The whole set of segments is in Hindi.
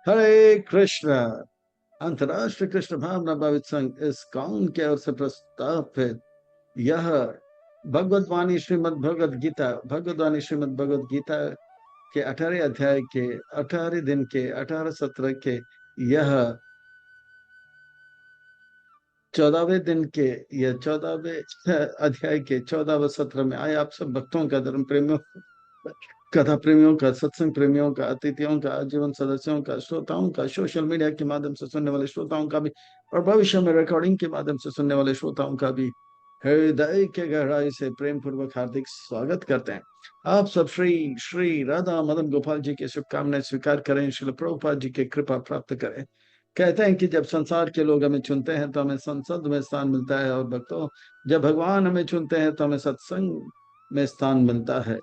हरे कृष्ण। अंतर्राष्ट्रीय कृष्ण भावना भावित संघ इस्कॉन के ओर से प्रस्तावित यह भगवद्वाणी श्रीमद् भगवद गीता के 18 अध्याय के 18 दिन के 18 सत्र के यह 14वें दिन के यह 14वें अध्याय के 14वें सत्र में आए आप सब भक्तों का, धर्म प्रेमियों, कथा प्रेमियों का, सत्संग प्रेमियों का, अतिथियों का, आजीवन सदस्यों का, श्रोताओं का, सोशल मीडिया के माध्यम से सुनने वाले श्रोताओं का भी, और भविष्य में रिकॉर्डिंग के माध्यम से सुनने वाले श्रोताओं का भी हृदय के गहराई से प्रेम पूर्वक हार्दिक स्वागत करते हैं। आप सब श्री श्री राधा मदन गोपाल जी की शुभकामनाएं स्वीकार करें, श्रील प्रभुपाद जी की कृपा प्राप्त करें। कहते हैं कि जब संसार के लोग हमें चुनते हैं तो हमें संसद में स्थान मिलता है, और भक्तों जब भगवान हमें चुनते हैं तो हमें सत्संग में स्थान मिलता है।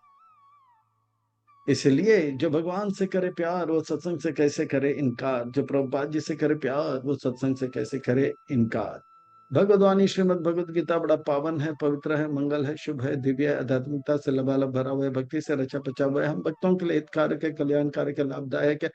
इसलिए जो भगवान से करे प्यार वो सत्संग से कैसे करे इनकार, जो प्रभुपाद जी से करे प्यार वो सत्संग से कैसे करे इनकार। भगवद्वाणी श्रीमद् भगवद गीता बड़ा पावन है, पवित्र है, मंगल है, शुभ है, दिव्य है, आध्यात्मिकता से लबालब भरा हुआ है, भक्ति से रचा पचा हुआ है, हम भक्तों के लिए हितकारक है, कल्याणकारक है, लाभदायक है।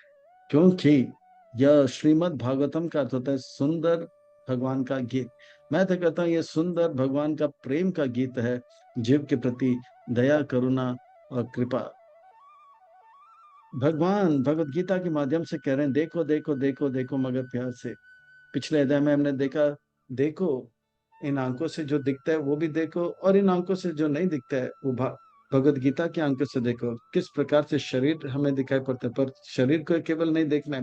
क्योंकि यह श्रीमद् भागवतम का अर्थ होता है सुंदर भगवान का गीत। मैं तो कहता हूँ ये सुंदर भगवान का प्रेम का गीत है, जीव के प्रति दया, करुणा और कृपा। भगवान भगवत गीता के माध्यम से कह रहे हैं, देखो देखो देखो देखो मगर प्यार से। पिछले अध्याय में हमने देखा, देखो इन आंखों से जो दिखता है वो भी देखो, और इन आंखों से जो नहीं दिखता है वो भगवत गीता की आंखों से देखो। किस प्रकार से शरीर हमें दिखाई पड़ता है, पर शरीर को केवल नहीं देखना है,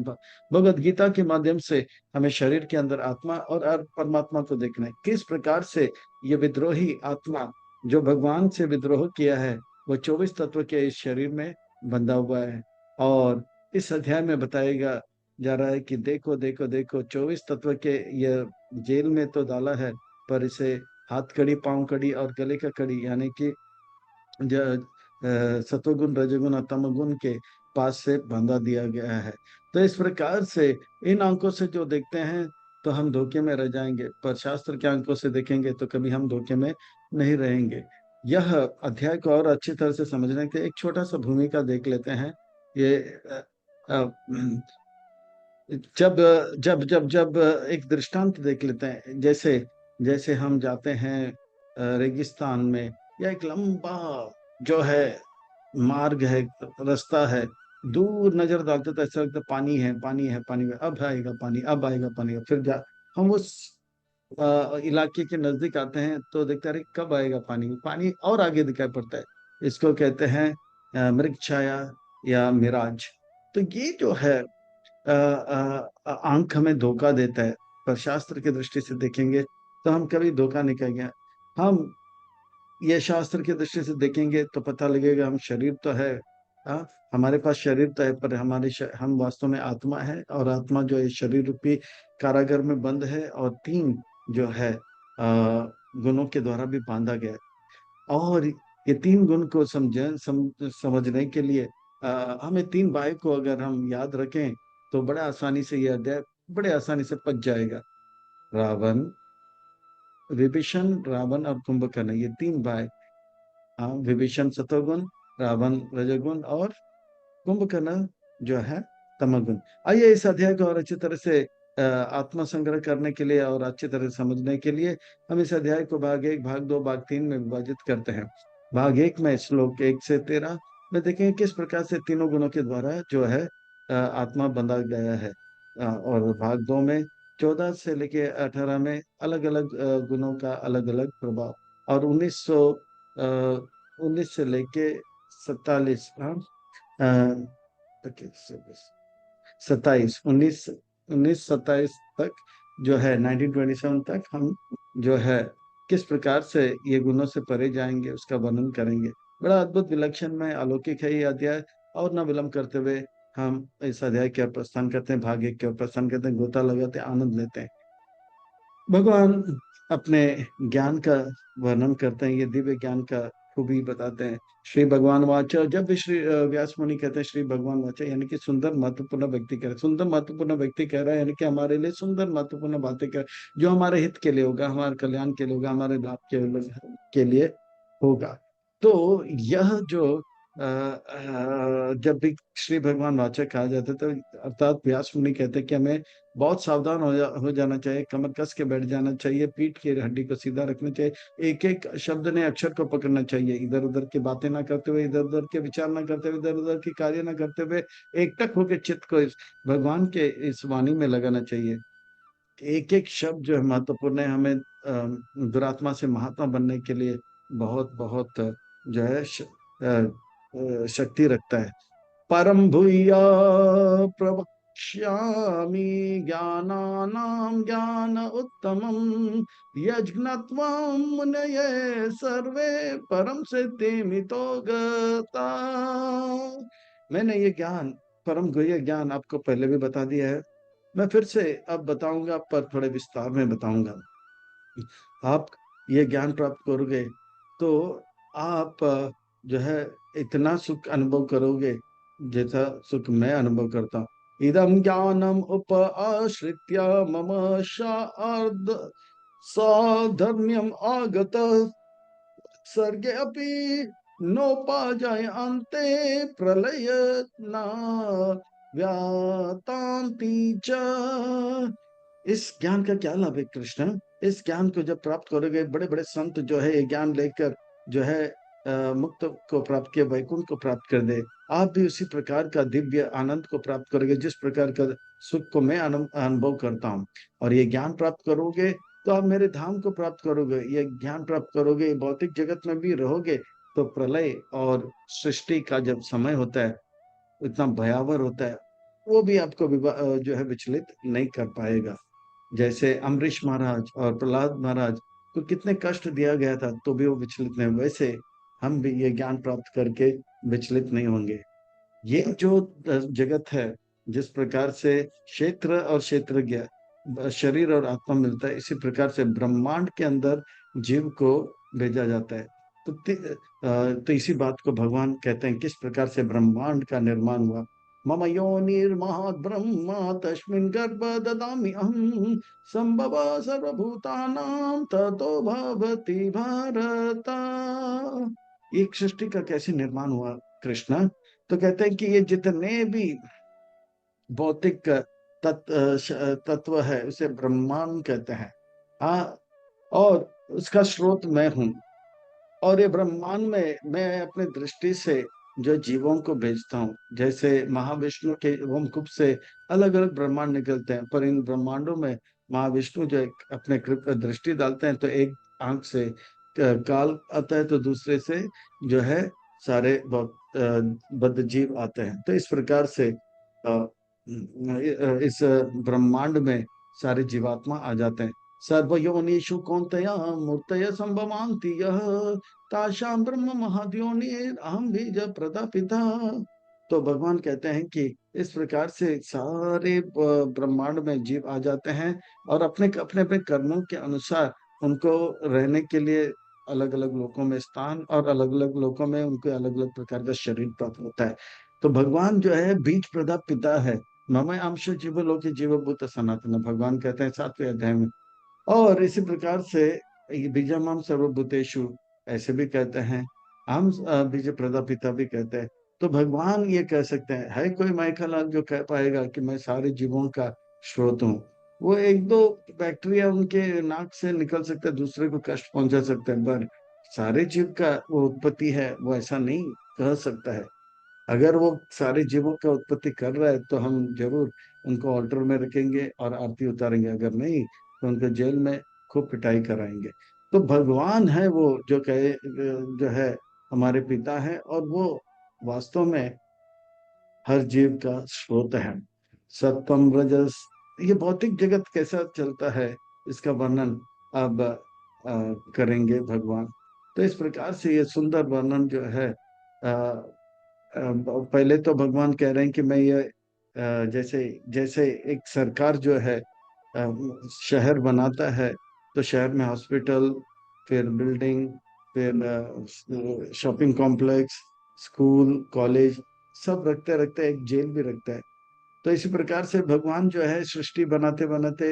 भगवत गीता के माध्यम से हमें शरीर के अंदर आत्मा और परमात्मा को देखना है। किस प्रकार से ये विद्रोही आत्मा जो भगवान से विद्रोह किया है वो 24 तत्व के इस शरीर में बंधा हुआ है। और इस अध्याय में बताएगा जा रहा है कि देखो देखो देखो 24 तत्व के ये जेल में तो डाला है, पर इसे हाथ कड़ी, पांव कड़ी और गले का कड़ी यानी कि सतोगुण, रजोगुण और तमोगुण के पास से बांधा दिया गया है। तो इस प्रकार से इन आंखों से जो देखते हैं तो हम धोखे में रह जाएंगे, पर शास्त्र के आंखों से देखेंगे तो कभी हम धोखे में नहीं रहेंगे। यह अध्याय को और अच्छी तरह से समझने के एक छोटा सा भूमिका देख लेते हैं। ये अ, जब जब जब जब एक दृष्टांत देख लेते हैं, जैसे जैसे हम जाते हैं रेगिस्तान में, या एक लंबा जो है मार्ग है, रास्ता है, दूर नजर डालते तो ऐसा लगता है पानी है, पानी है, पानी है, अब आएगा पानी, अब आएगा पानी। फिर हम उस इलाके के नजदीक आते हैं तो देखते हैं अरे कब आएगा पानी, पानी और आगे दिखाई पड़ता है। इसको कहते हैं मृग छाया या मिराज। तो ये जो है आंख हमें धोखा देता है, पर शास्त्र की दृष्टि से देखेंगे तो हम कभी धोखा नहीं खाएंगे। हम ये शास्त्र की दृष्टि से देखेंगे तो पता लगेगा हम शरीर तो है, हाँ, हमारे पास शरीर तो है, पर हम वास्तव में आत्मा है, और आत्मा जो है शरीर रूपी कारागार में बंद है, और तीन जो है गुणों के द्वारा भी बांधा गया है। और ये तीन गुण को समझने के लिए हमें तीन बाई को अगर हम याद रखें तो बड़े आसानी से ये अध्याय बड़े आसानी से पच जाएगा। रावण, विभीषण, रावण और कुंभकर्ण, ये तीन भाई। हाँ, विभीषण सतोगुण, रावण रजोगुण और कुंभकर्ण जो है तमोगुण। आइए इस अध्याय को और अच्छी तरह से आत्मा संग्रह करने के लिए और अच्छी तरह से समझने के लिए हम इस अध्याय को भाग एक, भाग दो, भाग तीन में विभाजित करते हैं। भाग एक में श्लोक 1 से 13 में देखेंगे किस प्रकार से तीनों गुणों के द्वारा जो है आत्मा बंधा गया है। और भाग दो में 14 से लेके 18 में अलग अलग गुणों का अलग अलग प्रभाव, और 19 से लेके 47, हाँ, 27, 1927 तक जो है 1927 तक हम जो है किस प्रकार से ये गुणों से परे जाएंगे उसका वर्णन करेंगे। बड़ा अद्भुत, विलक्षण में अलौकिक है ये अध्याय। और न विलंब करते हुए हम इस अध्याय की ओर प्रस्थान करते हैं, भाग एक की ओर प्रस्थान करते हैं, गोता लगाते हैं, आनंद लेते हैं। भगवान अपने ज्ञान का वर्णन करते हैं, ये दिव्य ज्ञान का खूबी बताते हैं। श्री भगवान वाचा, जब भी श्री व्यास मुनि कहते हैं श्री भगवान वाचा, यानी कि सुंदर महत्वपूर्ण व्यक्ति कह रहे हैं, सुंदर महत्वपूर्ण व्यक्ति कह रहा है, यानी कि हमारे लिए सुंदर महत्वपूर्ण बातें कर, जो हमारे हित के लिए होगा, हमारे कल्याण के लिए होगा, हमारे लाभ के लिए होगा। तो यह जो जब भी श्री भगवान वाचक कहा जाता है, तो अर्थात व्यास मुनि कहते हैं कि हमें बहुत सावधान हो जाना चाहिए, कमर कस के बैठ जाना चाहिए, पीठ की हड्डी को सीधा रखना चाहिए, एक एक शब्द ने अक्षर को पकड़ना चाहिए, इधर उधर की बातें ना करते हुए, इधर उधर के विचार ना करते हुए, इधर उधर की कार्य ना करते हुए, एकटक होकर चित्त को भगवान के इस वाणी में लगाना चाहिए। एक एक शब्द जो है महत्वपूर्ण है, हमें दुरात्मा से महात्मा बनने के लिए बहुत बहुत जो है शक्ति रखता है। परम भूया प्रवक्ष्यामि ज्ञानानां ज्ञान उत्तमं यज्ञत्वं मुनये सर्वे परम सिद्धिमितो गता। मैंने ये ज्ञान, परम गुह्य ज्ञान आपको पहले भी बता दिया है, मैं फिर से अब बताऊंगा, पर थोड़े विस्तार में बताऊंगा। आप ये ज्ञान प्राप्त करोगे तो आप जो है इतना सुख अनुभव करोगे जैसा सुख मैं अनुभव करता हूँ। इदम ज्ञानम उप आश्रित्य मम शार्द साधर्म्यम आगत सर्गे अपि नोपाजाय अन्ते प्रलय न व्यातांति च। इस ज्ञान का क्या लाभ है कृष्ण? इस ज्ञान को जब प्राप्त करोगे, बड़े बड़े संत जो है ये ज्ञान लेकर जो है मुक्त को प्राप्त किया, वैकुंठ को प्राप्त कर दे, आप भी उसी प्रकार का दिव्य आनंद को प्राप्त करोगे जिस प्रकार का सुख को मैं अनुभव करता हूँ। और ये ज्ञान प्राप्त करोगे तो आप मेरे धाम को प्राप्त करोगे, ये ज्ञान प्राप्त करोगे, ये भौतिक जगत में भी रहोगे तो प्रलय और सृष्टि का जब समय होता है, इतना भयावह होता है, वो भी आपको जो है विचलित नहीं कर पाएगा। जैसे अम्बरीश महाराज और प्रहलाद महाराज को कितने कष्ट दिया गया था तो भी वो विचलित नहीं, वैसे हम भी ये ज्ञान प्राप्त करके विचलित नहीं होंगे। ये जो जगत है, जिस प्रकार से क्षेत्र और क्षेत्रज्ञ, शरीर और आत्मा मिलता है, इसी प्रकार से ब्रह्मांड के अंदर जीव को भेजा जाता है। तो इसी बात को भगवान कहते हैं किस प्रकार से ब्रह्मांड का निर्माण हुआ। मम योनिर्महद् ब्रह्म तस्मिन् गर्भ ददामि अहम् संभव सर्वभूतानां ततो भवति भारत। एक सृष्टि का कैसे निर्माण हुआ कृष्ण? तो कहते हैं कि ये जितने भी भौतिक तत्व है उसे ब्रह्मांड कहते हैं। हाँ, और उसका स्रोत मैं हूँ। और ये ब्रह्मांड में मैं अपने दृष्टि से जो जीवों को भेजता हूँ, जैसे महाविष्णु के होमकूप से अलग अलग ब्रह्मांड निकलते हैं, पर इन ब्रह्मांडों में महाविष्णु जो अपने दृष्टि डालते हैं तो एक आंख से काल आता है, तो दूसरे से जो है सारे बद्ध जीव आते हैं। तो इस प्रकार से इस ब्रह्मांड में सारे जीवात्मा आ जाते हैं। सर्वयोनिषु कौन्तेय मूर्तय संभवान्ति यः तासां ब्रह्म महद्योनिर् अहं बीज प्रदापिता। तो भगवान कहते हैं कि इस प्रकार से सारे ब्रह्मांड में जीव आ जाते हैं और अपने अपने अपने कर्मों के अनुसार उनको रहने के लिए अलग अलग लोकों में स्थान, और अलग अलग लोकों में उनको अलग अलग प्रकार का शरीर प्राप्त होता है। तो भगवान जो है बीज प्रदा पिता है। मम अंश जीव लोके जीवभूत सनातन, भगवान कहते हैं 7वें अध्याय में। और इसी प्रकार से ये बीजमम सर्वभूतेषु ऐसे भी कहते हैं, हम बीज प्रदा पिता भी कहते हैं। तो भगवान ये कह सकते हैं, है कोई माइकल जो कह पाएगा कि मैं सारे जीवों का स्रोत हूँ? वो एक दो बैक्टीरिया उनके नाक से निकल सकते हैं, दूसरे को कष्ट पहुंचा सकते हैं, पर सारे जीव का वो उत्पत्ति है, वो ऐसा नहीं कह सकता है। अगर वो सारे जीवों का उत्पत्ति कर रहा है तो हम जरूर उनको ऑल्टर में रखेंगे और आरती उतारेंगे, अगर नहीं तो उनको जेल में खूब पिटाई कराएंगे। तो भगवान है वो जो कहे, जो है हमारे पिता है, और वो वास्तव में हर जीव का स्रोत है। सत्वम रजस, ये भौतिक जगत कैसा चलता है इसका वर्णन अब करेंगे भगवान। तो इस प्रकार से ये सुंदर वर्णन जो है, पहले तो भगवान कह रहे हैं कि मैं ये जैसे जैसे एक सरकार जो है शहर बनाता है, तो शहर में हॉस्पिटल, फिर बिल्डिंग, फिर शॉपिंग कॉम्प्लेक्स, स्कूल, कॉलेज सब रखते रखते एक जेल भी रखता है। तो इसी प्रकार से भगवान जो है सृष्टि बनाते बनाते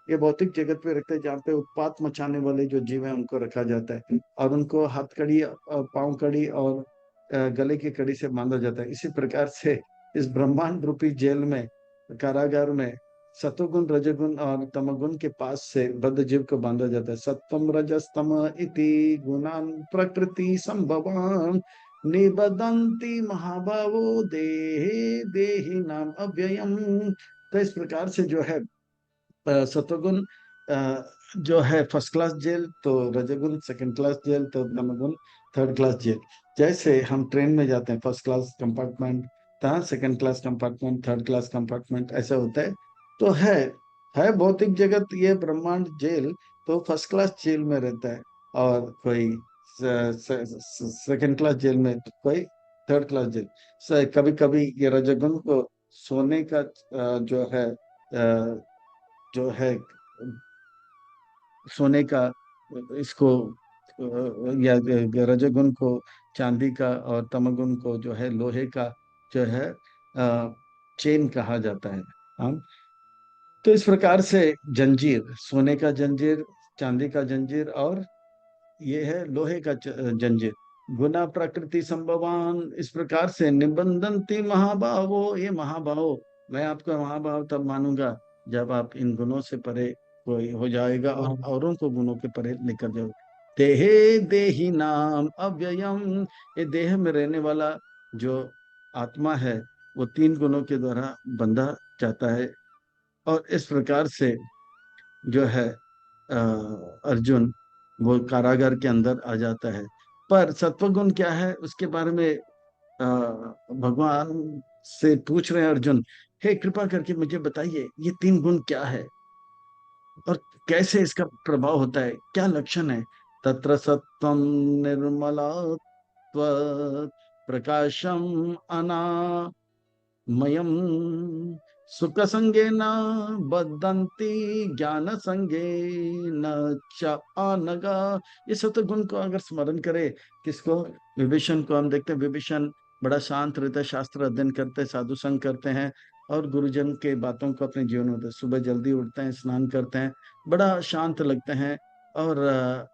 ये भौतिक जगत पे रखते हैं, जहाँ पे उत्पात मचाने वाले जो जीव हैं उनको रखा जाता है, और उनको हाथ कड़ी, पांव कड़ी और गले की कड़ी से बांधा जाता है। इसी प्रकार से इस ब्रह्मांड रूपी जेल में, कारागार में, सतोगुण, रजोगुण और तमोगुण के पास से बद्ध जीव को बांधा जाता है। सत्वम रजस्तम इति गुणान प्रकृति संभवान निबदंती महाभावो देहे देहि नाम अव्ययम। तो इस प्रकार से जो है सतोगुण जो है फर्स्ट क्लास जेल, तो रजोगुण सेकंड क्लास जेल, तो तमोगुण थर्ड क्लास जेल। जैसे हम ट्रेन में जाते हैं, फर्स्ट क्लास कंपार्टमेंट था, second class compartment, third class compartment, ऐसा होता है। तो है भौतिक जगत ये ब्रह्मांड जेल, तो फर्स्ट क्लास जेल में रहता है, और कोई सेकंड क्लास जेल में, तो कोई थर्ड क्लास जेल। कभी कभी ये रजोगुण को सोने का जो है जो है सोने का, इसको या रजोगुण को चांदी का, और तमोगुण को जो है लोहे का जो है चेन कहा जाता है। हम तो इस प्रकार से जंजीर, सोने का जंजीर, चांदी का जंजीर, और ये है लोहे का जंजीर। गुना प्रकृति संभवान, इस प्रकार से निबंधनति महाभावो, ये महाभावो, मैं आपका महाभाव तब मानूंगा जब आप इन गुणों से परे कोई हो जाएगा और औरों को गुणों के परे लेकर जाओ। देहे देहि नाम अव्ययम, ये देह में रहने वाला जो आत्मा है वो तीन गुणों के द्वारा बंधा जाता है। और इस प्रकार से जो है अर्जुन वो कारागार के अंदर आ जाता है। पर सत्वगुण क्या है उसके बारे में भगवान से पूछ रहे हैं अर्जुन, हे कृपा करके मुझे बताइए ये तीन गुण क्या है और कैसे इसका प्रभाव होता है, क्या लक्षण है। तत्र सत्वम निर्मलत्व प्रकाशम अनामयम सुख संगे न बदंती ज्ञान संगे न च अनगा। ये सत्व गुण को अगर स्मरण करे, किसको, विभीषण को हम देखते हैं, विभीषण बड़ा शांत रहता है, शास्त्र अध्ययन करते हैं, साधु संग करते हैं, और गुरुजन के बातों को अपने जीवन में, सुबह जल्दी उठते हैं, स्नान करते हैं, बड़ा शांत लगते हैं, और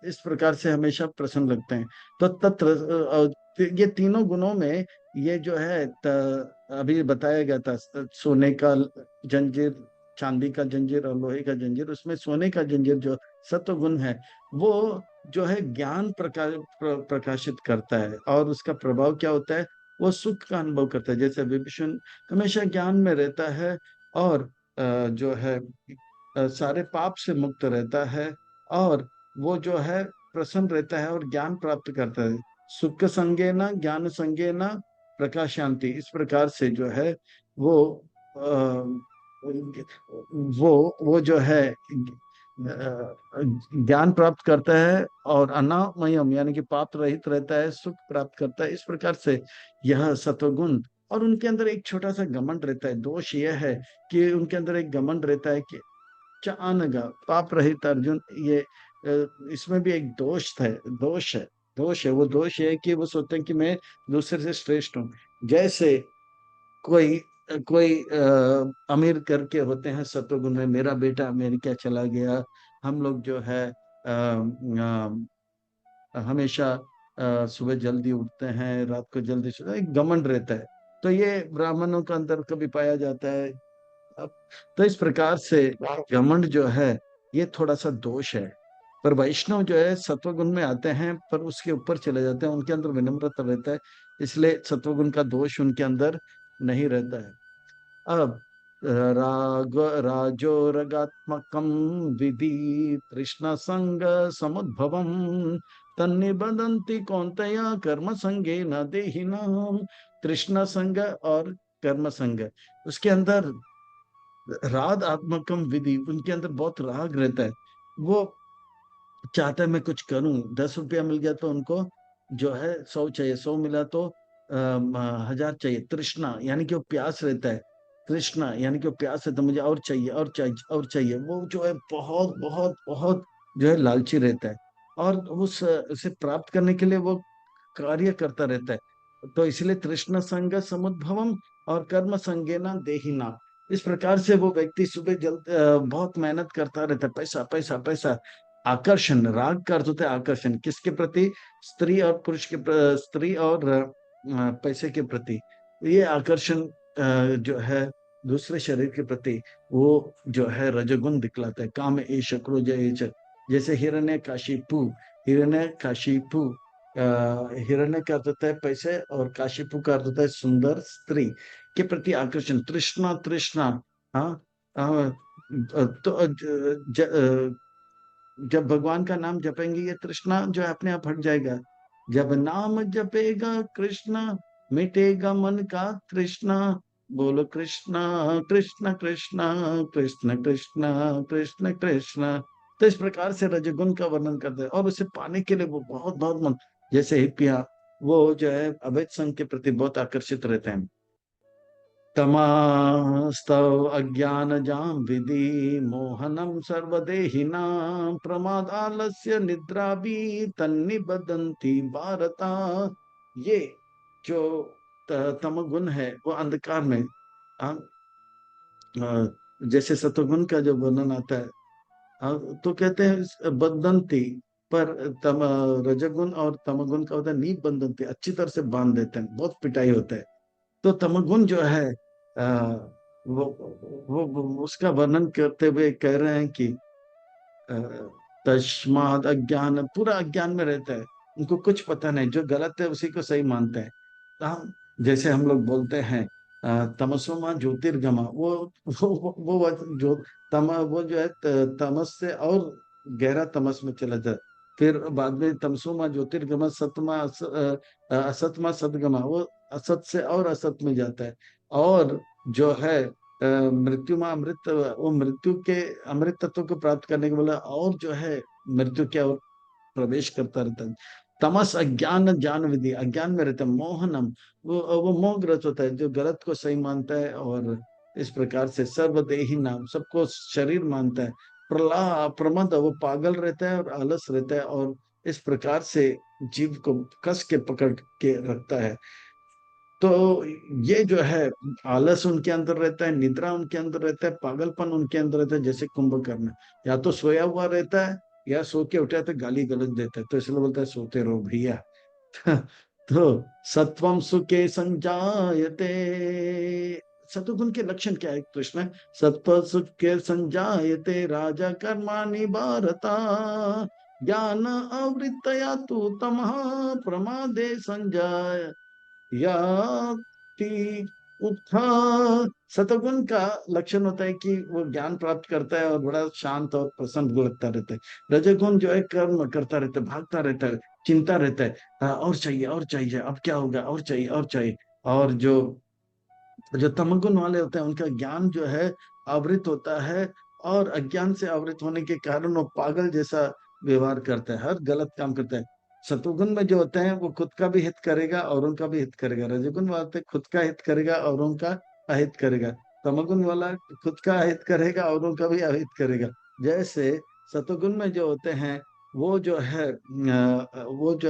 इस प्रकार से हमेशा प्रसन्न लगते हैं। तो तत्र ये तीनों गुणों में ये जो है अभी बताया गया था, सोने का जंजीर, चांदी का जंजीर और लोहे का जंजीर, उसमें सोने का जंजीर जो सत्व गुण है वो जो है ज्ञान प्रकाशित करता है, और उसका प्रभाव क्या होता है, वो सुख का अनुभव करता है। जैसे विभीषण हमेशा ज्ञान में रहता है, और जो है सारे पाप से मुक्त रहता है, और वो जो है प्रसन्न रहता है और ज्ञान प्राप्त करता है। सुख संगे न ज्ञान संगे न प्रकाश शांति, इस प्रकार से जो है वो वो जो है ज्ञान प्राप्त करता है, और अनामयम यानी कि पाप रहित रहता है, सुख प्राप्त करता है। इस प्रकार से यह सत्वगुण, और उनके अंदर एक छोटा सा घमंड रहता है। दोष यह है कि उनके अंदर एक घमंड रहता है कि चानगा पाप रहित अर्जुन, ये इसमें भी एक दोष है। वो दोष है कि वो सोचते हैं कि मैं दूसरे से श्रेष्ठ हूँ। जैसे कोई कोई अमीर करके होते हैं सत्वगुण में, मेरा बेटा अमेरिका चला गया, हम लोग जो है हमेशा सुबह जल्दी उठते हैं, रात को जल्दी सोते, एक घमंड रहता है। तो ये ब्राह्मणों के अंदर कभी पाया जाता है। अब तो इस प्रकार से घमंड जो है ये थोड़ा सा दोष है। पर वैष्णव जो है सत्वगुण में आते हैं, पर उसके ऊपर चले जाते हैं, उनके अंदर विनम्रता रहता है, इसलिए सत्वगुण का दोष उनके अंदर नहीं रहता है। अब राजो रगात्मकम विधि तृष्णा संग समुद्भवम तन्निबदन्ति कौन्तेय कर्म संगे न देहिनाम। तृष्णा संग और कर्म संग, उसके अंदर राग आत्मकम विधि, उनके अंदर बहुत राग रहता है। वो चाहता है मैं कुछ करूं, 10 रुपया मिल गया तो उनको जो है 100 चाहिए, 100 मिला तो 1000 चाहिए। तृष्णा यानी कि वो प्यास रहता है, तृष्णा यानी कि वो प्यास है तो मुझे और चाहिए और चाहिए और चाहिए। वो जो है बहुत बहुत बहुत जो है लालची रहता है, और उसे प्राप्त करने के लिए वो कार्य करता रहता है। तो इसलिए तृष्ण संग समुद्भवम और कर्म संगेना देहिना, इस प्रकार से वो व्यक्ति सुबह जल्द बहुत मेहनत करता रहता है, पैसा पैसा पैसा। आकर्षण, राग का अर्थ होता है आकर्षण, किसके प्रति, स्त्री और पुरुष के स्त्री और पैसे के प्रति, ये आकर्षण जो है दूसरे शरीर के प्रति, वो जो है रजोगुण दिखलाता है। काम एष क्रोध एष, जैसे हिरण्य काशिपु हिरण्य का अर्थ होता है पैसे, और काशिपु का अर्थ होता है सुंदर स्त्री के प्रति आकर्षण, तृष्णा तृष्णा। हाँ, तो जब भगवान का नाम जपेंगे ये तृष्णा जो है अपने आप हट जाएगा। जब नाम जपेगा कृष्ण, मिटेगा मन का तृष्णा। बोलो कृष्णा कृष्ण कृष्ण कृष्ण कृष्ण कृष्ण कृष्ण। तो इस प्रकार से रजोगुण का वर्णन करते हैं, और उसे पाने के लिए वो बहुत बहुत मन, जैसे हिप्पियां, वो जो है अवैध संघ के प्रति बहुत आकर्षित रहते हैं। तमस्तव अज्ञानजां विधि मोहनम सर्वदेहिनां प्रमादालस्य निद्राभि तन्निबदन्ति भारता। ये जो तमगुण है वो अंधकार में, आ, आ, जैसे सतोगुण का जो वर्णन आता है, तो कहते हैं बदंती, पर तम रजगुण और तमगुण का होता है नीब बंधनती, अच्छी तरह से बांध देते हैं, बहुत पिटाई होता है। तो तमगुण जो है वो उसका वर्णन करते हुए कह रहे हैं कि अ, तस्माद अज्ञान, पूरा अज्ञान में रहता है, उनको कुछ पता नहीं, जो गलत है उसी को सही मानते हैं। तो हम, जैसे हम लोग बोलते हैं तमसोमा ज्योतिर्गमा, जो वो जो है तमस से और गहरा तमस में चला जाता है। फिर बाद में तमसोमा ज्योतिर्गमा असतमा सदगमा, वो असत से और असत में जाता है। और जो है मृत्यु में अमृत, वो मृत्यु के अमृत तत्व को प्राप्त करने के बोला, और जो है मृत्यु क्या और प्रवेश करता रहता है। तमस अज्ञान ज्ञान विधि, अज्ञान में रहता है। मोहनम, वो मोहग्रस्त होता है, जो गलत को सही मानता है, और इस प्रकार से सर्वदेही नाम, सबको शरीर मानता है। प्रमद, वो पागल रहता है और आलस रहता है, और इस प्रकार से जीव को कस के पकड़ के रखता है। तो ये जो है आलस उनके अंदर रहता है, निद्रा उनके अंदर रहता है, पागलपन उनके अंदर रहता है, जैसे कुंभकर्ण, या तो सोया हुआ रहता है, या सो के उठा तो गाली गलौज देता है, तो इसलिए बोलता है सोते रहो भैया। तो सत्वम सुखे संजायते, सतुगुण के लक्षण क्या है कृष्ण? सत्व सुख के संजायते राजा कर्माणि भारता, ज्ञान आवृत्तया तु तमः प्रमादे संजाय याति उत्था। सतगुण का लक्षण होता है कि वो ज्ञान प्राप्त करता है और बड़ा शांत और प्रसन्न लगता रहता है। रजोगुण जो है कर्म करता रहता है, भागता रहता है, चिंता रहता है, और चाहिए और चाहिए, अब क्या होगा, और चाहिए और चाहिए। और जो जो तमगुण वाले होते हैं उनका ज्ञान जो है आवृत होता है, और अज्ञान से आवृत होने के कारण वो पागल जैसा व्यवहार करता है, हर गलत काम करता है। सतुगुण में जो होते हैं वो खुद का भी हित करेगा और उनका भी हित करेगा, रजोगुण वाले खुद का हित करेगा और उनका अहित करेगा, तमगुण वाला खुद का हित करेगा और उनका भी अहित करेगा। जैसे सतुगुण में जो होते हैं वो जो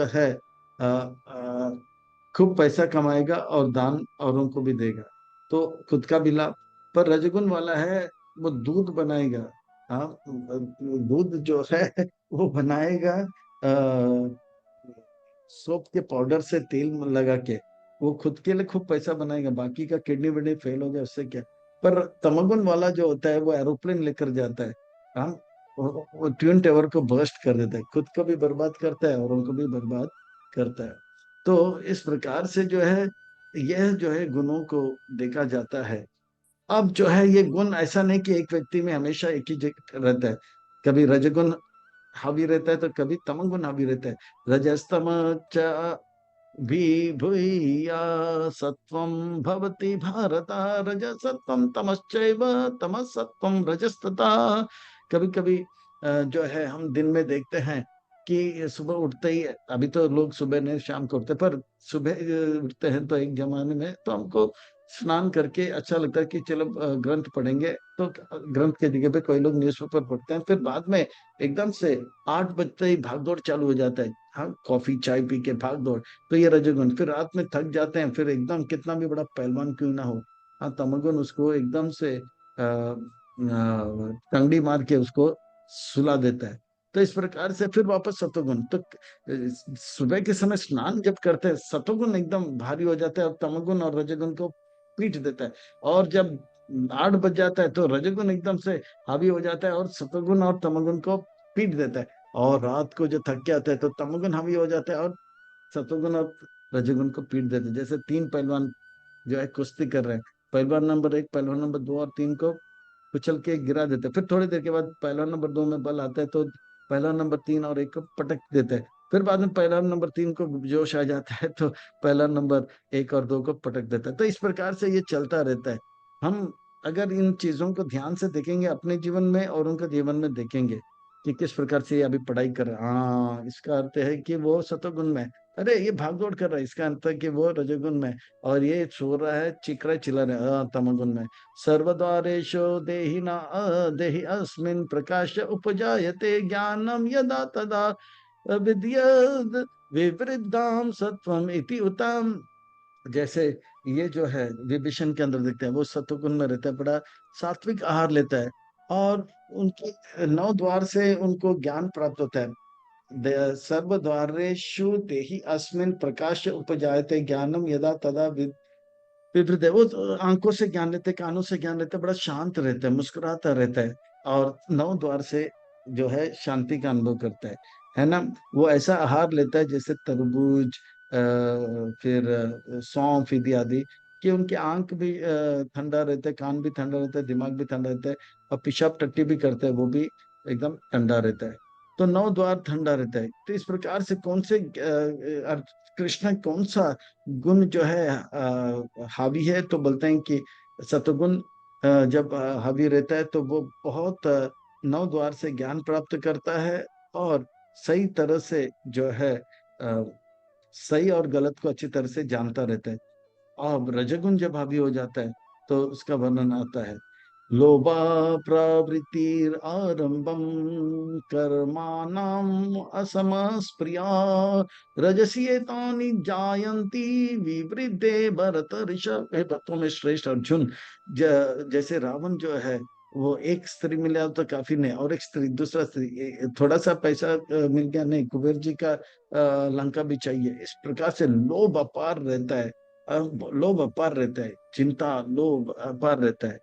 है खूब पैसा कमाएगा और दान औरों को भी देगा, तो खुद का भी लाभ। पर रजगुण वाला है, वो दूध बनाएगा। हाँ, दूध जो है वो बनाएगा सोप के पाउडर से तेल में लगा के, वो खुद के लिए खूब पैसा बनाएगा, बाकी का किडनी विडनी फेल हो जाए उससे क्या। पर तमगुन वाला जो होता है वो एरोप्लेन लेकर जाता है। हाँ, वो ट्विन टावर को बर्स्ट कर देता है, खुद को भी बर्बाद करता है और उनको भी बर्बाद करता है। तो इस प्रकार से जो है यह जो है गुणों को देखा जाता है। अब जो है ये गुण ऐसा नहीं कि एक व्यक्ति में हमेशा एक ही जगह रहता है, कभी रजगुण हावी रहता है तो कभी तमगुण हावी रहता है। रजस्तम च विभूया सत्वं भवति भारत, रजसत्वं तमश्चैव तमसत्वं रजस्तथा। कभी कभी जो है हम दिन में देखते हैं कि सुबह उठते ही, अभी तो लोग सुबह नहीं शाम को उठते, पर सुबह उठते हैं तो एक जमाने में तो हमको स्नान करके अच्छा लगता है कि चलो ग्रंथ पढ़ेंगे, तो ग्रंथ के जगह पे कोई लोग न्यूज़पेपर पढ़ते हैं, फिर बाद में एकदम से 8 बजते ही भागदौड़ चालू हो जाता है। हाँ, कॉफी चाय पी के भागदौड़, तो ये रजोगुण। फिर रात में थक जाते हैं, फिर एकदम कितना भी बड़ा पहलवान क्यों ना हो, हाँ, तमोगुण उसको एकदम से टंगड़ी मार के उसको सुला देता है। तो इस प्रकार से फिर वापस सतोगुण। तो सुबह के समय स्नान जब करते हैं सतोगुण एकदम भारी हो जाता है और तमोगुण और रजोगुण को पीट देता है। और जब 8 बज जाता है तो रजोगुण एकदम से हावी हो जाता है और सतोगुण और तमोगुण को पीट देता है। और रात को जो थक के आता है तो तमोगुण हावी हो जाता है और सतोगुण और रजोगुण को पीट देते हैं। जैसे तीन पहलवान जो है कुश्ती कर रहे हैं, पहलवान नंबर 1, पहलवान नंबर 2 और 3 को कुचल के गिरा देते हैं। फिर थोड़ी देर के बाद पहलवान नंबर 2 में बल आता है तो पहलवान नंबर 3 और 1 को पटक देते हैं। फिर बाद में पहलवान नंबर 3 को जोश आ जाता है तो पहलवान नंबर 1 और 2 को पटक देता है। तो इस प्रकार से ये चलता रहता है। हम अगर इन चीजों को ध्यान से देखेंगे अपने जीवन में और उनका जीवन में देखेंगे कि किस प्रकार से ये अभी पढ़ाई कर रहा है, हाँ इसका अर्थ है कि वो सतोगुण में है। अरे ये भागदौड़ कर रहा है, इसका अर्थ है कि वो रजोगुण में है। और ये सो रहा है, चिक रहा है, चिल्ला रहा है, हाँ तमोगुण में है। सर्वद्वारेषु देहिना देहि अस्मिन् प्रकाश उपजायते ज्ञानम यदा तदा विद्यद् विवृद्धाम सत्वम इति उतम। जैसे ये जो है विभीषण के अंदर देखते हैं वो सत्वगुण में रहता है, बड़ा सात्विक आहार लेता है और उनके 9 द्वार से उनको ज्ञान प्राप्त होता है। सर्वद्वारेषु देहि अस्मिन् प्रकाश उपजायते ज्ञानम यदा तदा विपरीत है। वो तो आंखों से ज्ञान लेते, कानों से ज्ञान लेते, बड़ा शांत रहता है, मुस्कुराता रहता है और 9 द्वार से जो है शांति का अनुभव करता है ना। वो ऐसा आहार लेता है जैसे तरबूज, फिर सौंफ इत्यादि, कि उनके आंख भी ठंडा रहता है, कान भी ठंडा रहता है, दिमाग भी ठंडा रहता है और पेशाब टट्टी भी करता है वो भी एकदम ठंडा रहता है। तो 9 द्वार ठंडा रहता है। तो इस प्रकार से कौन से कृष्ण कौन सा गुण जो है हावी है, तो बोलते हैं कि सतुगुण जब हावी रहता है तो वो बहुत 9 द्वार से ज्ञान प्राप्त करता है और सही तरह से जो है सही और गलत को अच्छी तरह से जानता रहता है। और रजोगुण जब हावी हो जाता है तो उसका वर्णन आता है, लोभा प्रवृत्तिर आरंभम कर्माणाम असमस्प्रिया रजसी एतानि जायन्ति विवृद्धे भरत ऋषभ। हे भक्तों में श्रेष्ठ अर्जुन, जैसे रावण जो है वो एक स्त्री मिला तो काफी नहीं, और एक स्त्री, दूसरा स्त्री, थोड़ा सा पैसा मिल गया नहीं, कुबेर जी का लंका भी चाहिए। इस प्रकार से लोभ अपार रहता है, लोभ अपार रहता है, चिंता लोभ अपार रहता है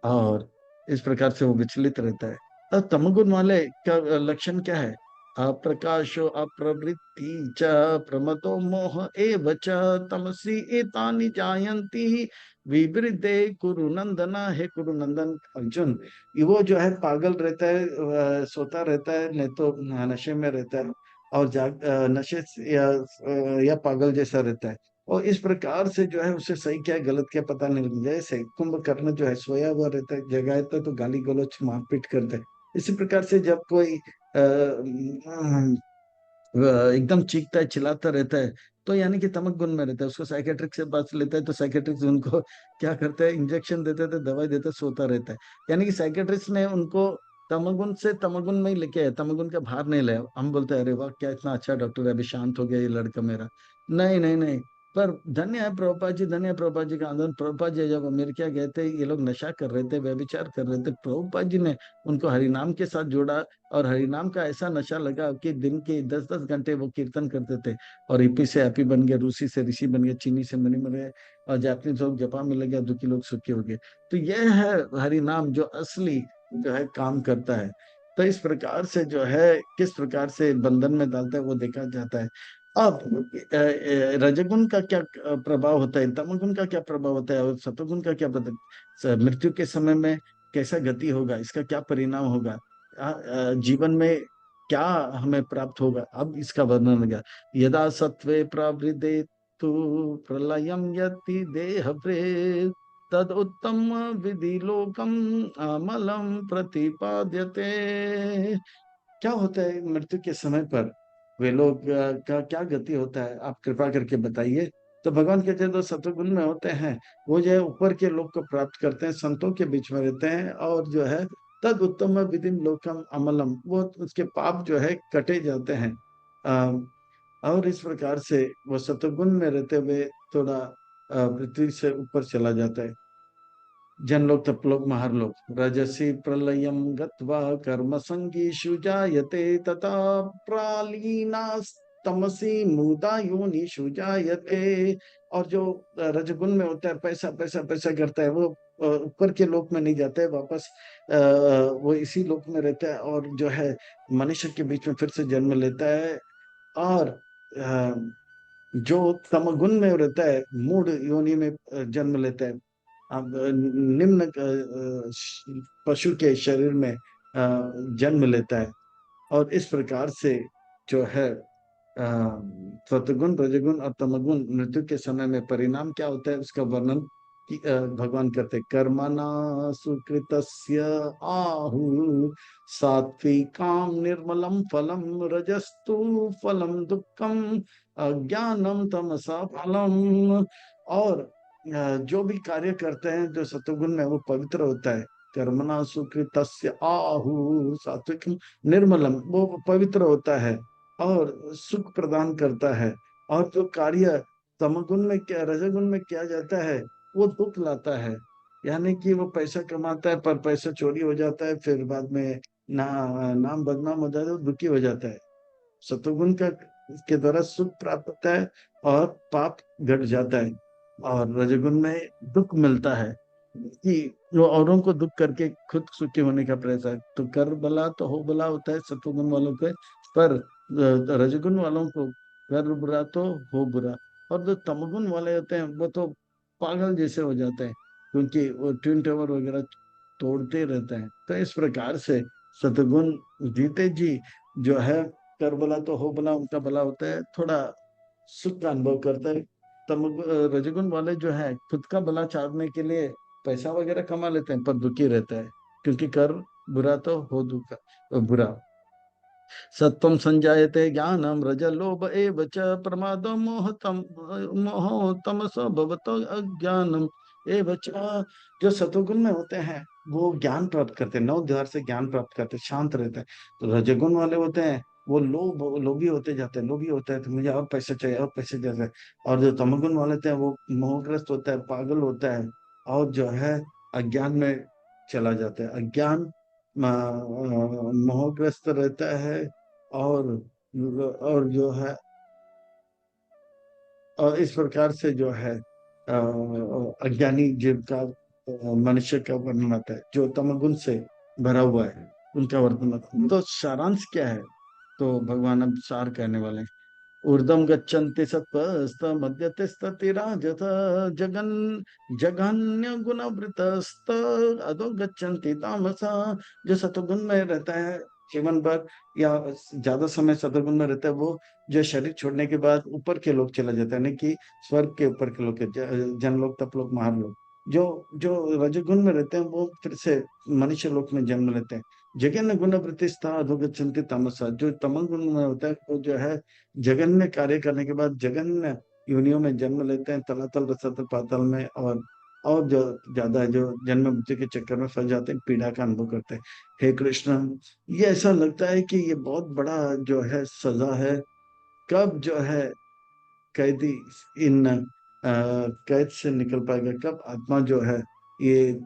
और इस प्रकार से वो विचलित रहता है। और तमोगुण वाले का लक्षण क्या है? अप्रकाशो अप्रवृत्ति च प्रमदो मोह एव च तमसी एतानि जायन्ति विवृद्धे कुरु नंदन। हे कुरु नंदन अर्जुन, ये वो जो है पागल रहता है, सोता रहता है, नहीं तो नशे में रहता है और नशे या पागल जैसा रहता है। और इस प्रकार से जो है उसे सही क्या है गलत क्या पता नहीं लग जाए। जैसे कुंभकर्ण जो है सोया हुआ रहता है, जगाता है तो गाली गलौज मारपीट करता है। इसी प्रकार से जब कोई एकदम चीखता है, चिल्लाता रहता है, तो यानी कि तमक गुण में रहता है। उसको साइकेट्रिक से पास लेता है तो साइकेट्रिक उनको क्या करता है, इंजेक्शन देते थे, दवाई देते, सोता रहता है। यानी कि साइकेट्रिस्ट ने उनको तमगुण से तमगुण में ही लेके आया, तमगुण का भार नहीं लाया। हम बोलते हैं अरे वाह क्या इतना अच्छा डॉक्टर है, अभी शांत हो गया ये लड़का मेरा। नहीं नहीं नहीं, पर धन्य है प्रभुपाद जी, धन्य है प्रभुपाद जी का आंदोलन। प्रभुपाद जी जब अमेरिका गए थे, ये लोग नशा कर रहे थे, व्यभिचार कर रहे थे, प्रभुपाद जी ने उनको हरिनाम के साथ जोड़ा और हरिनाम का ऐसा नशा लगा कि दिन के 10-10 घंटे वो कीर्तन करते थे। और हिप्पी से हैप्पी बन गए, रूसी से ऋषि बन गए, चीनी से मणि बन गए और जापानीज लोग जापान में लग गया, दुखी लोग सुखी हो गए। तो यह है हरिनाम जो असली जो है काम करता है। तो इस प्रकार से जो है किस प्रकार से बंधन में डालता है वो देखा जाता है। अब रजगुण का क्या प्रभाव होता है, तमोगुण का क्या प्रभाव होता है और सतोगुण का क्या मृत्यु के समय में कैसा गति होगा, इसका क्या परिणाम होगा, जीवन में क्या हमें प्राप्त होगा, अब इसका वर्णन होगा। यदा सत्वे प्रवृद्धे तु प्रलयम यति देह प्रेत तद उत्तम विधि लोकम अमलम प्रतिपाद्यते। क्या होता है मृत्यु के समय पर, वे लोग का क्या गति होता है, आप कृपा करके बताइए। तो भगवान कहते हैं तो सत्वगुण में होते हैं, वो जो है ऊपर के लोक को प्राप्त करते हैं, संतों के बीच में रहते हैं और जो है तद उत्तम विधि लोकम अमलम, वो उसके पाप जो है कटे जाते हैं। और इस प्रकार से वो सत्वगुण में रहते हुए थोड़ा पृथ्वी से ऊपर चला जाता है। जनलोक तपलोक महरलोक। रजसी प्रलयम गत्वा कर्म संगीषु जायते तथा प्रालीनास्तमसी मूढ़ा योनिषु जायते। और जो रजगुण में होता है, पैसा पैसा पैसा करता है, वो ऊपर के लोक में नहीं जाता है वापस, वो इसी लोक में रहता है और जो है मनुष्य के बीच में फिर से जन्म लेता है। और जो तमगुण में रहता है मूढ़ योनि में जन्म लेता है। अब निम्न पशु के शरीर में जन्म लेता है। और इस प्रकार से जो है सतगुण रजगुण और तमगुण मृत्यु के समय में परिणाम क्या होता है उसका वर्णन भगवान करते। कर्मणा सुकृतस्य आहु सात्विकाम निर्मलम फलम रजस्तु फलम दुःखम अज्ञानम तमसा फलम। और जो भी कार्य करते हैं जो सतुगुण में, वो पवित्र होता है। कर्मणा सुकृतस्य आहु सात्विक निर्मलम, वो पवित्र होता है और सुख प्रदान करता है। और जो कार्य तमगुण में क्या रजगुण में किया जाता है वो दुख लाता है। यानी कि वो पैसा कमाता है पर पैसा चोरी हो जाता है, फिर बाद में नाम बदनाम हो जाता है, दुखी हो जाता है। सतुगुण का के द्वारा सुख प्राप्त होता है और पाप घट जाता है। और रजगुण में दुख मिलता है कि वो औरों को दुख करके खुद सुखी होने का प्रयास है। तो कर भला तो हो भला होता है सतुगुण वालों के, पर रजगुण वालों को कर बुरा तो हो बुरा। और जो तमगुण वाले होते हैं वो तो पागल जैसे हो जाते हैं, क्योंकि वो ट्विन टावर वगैरह तोड़ते रहते हैं। तो इस प्रकार से सतुगुण जीते जी जो है कर भला तो हो भला उनका भला होता है, थोड़ा सुख का अनुभव करता है। तम रजगुण वाले जो है खुद का भला चाहने के लिए पैसा वगैरह कमा लेते हैं पर दुखी रहता है, क्योंकि कर बुरा तो हो दुख बुरा। सत्वं संजायते ज्ञानम रज लोभ एव च प्रमादो मोह तमसो भवतो अज्ञानम एव च। जो सतोगुण में होते हैं वो ज्ञान प्राप्त करते हैं, नौ द्वार से ज्ञान प्राप्त करते हैं, शांत रहते हैं। तो रजगुण वाले होते हैं वो लोभी होते जाते हैं, लोभी होता है तो मुझे और पैसे चाहिए और पैसे चाहिए। और जो तमगुण वाले होते हैं वो मोहग्रस्त होता है, पागल होता है और जो है अज्ञान में चला जाता है। अज्ञान मोहग्रस्त रहता है। और जो है और इस प्रकार से जो है अज्ञानी जीव का मनुष्य का वर्णन आता है जो तमगुण से भरा हुआ है, उनका वर्णन आता है। तो सारांश क्या है? तो भगवान अब सार कहने वाले हैं। ऊर्ध्वं गच्छन्ति सत्त्वस्त मध्यतिष्ठतिराजत जगन् जघन्य गुणवृतस्त अधो गच्छन्ति तामसा। जो सतुगुण में रहता है जीवन भर या ज्यादा समय सतुगुण में रहता है, वो जो शरीर छोड़ने के बाद ऊपर के लोग चला जाता है, यानी कि स्वर्ग के ऊपर के लोग, जनलोक तपलोक महालोक। जो जो रजोगुण में रहते हैं वो फिर से मनुष्य लोक में जन्म लेते हैं। जगन गुण वृत्तिस्था अधोगच्छन्ति तमसा। जो तमल गुण में होता है वो जो है जघन्य कार्य करने के बाद जघन्य योनियों में जन्म लेते हैं, तलातल रसातल पाताल में। और जो ज्यादा है जो जन्म मृत्यु के चक्कर में फंस जाते हैं, पीड़ा का अनुभव करते हैं। हे कृष्ण, ये ऐसा लगता है कि ये बहुत बड़ा जो है सजा है। कब जो है कैदी इन कैद से निकल पाएगा? कब आत्मा जो है ये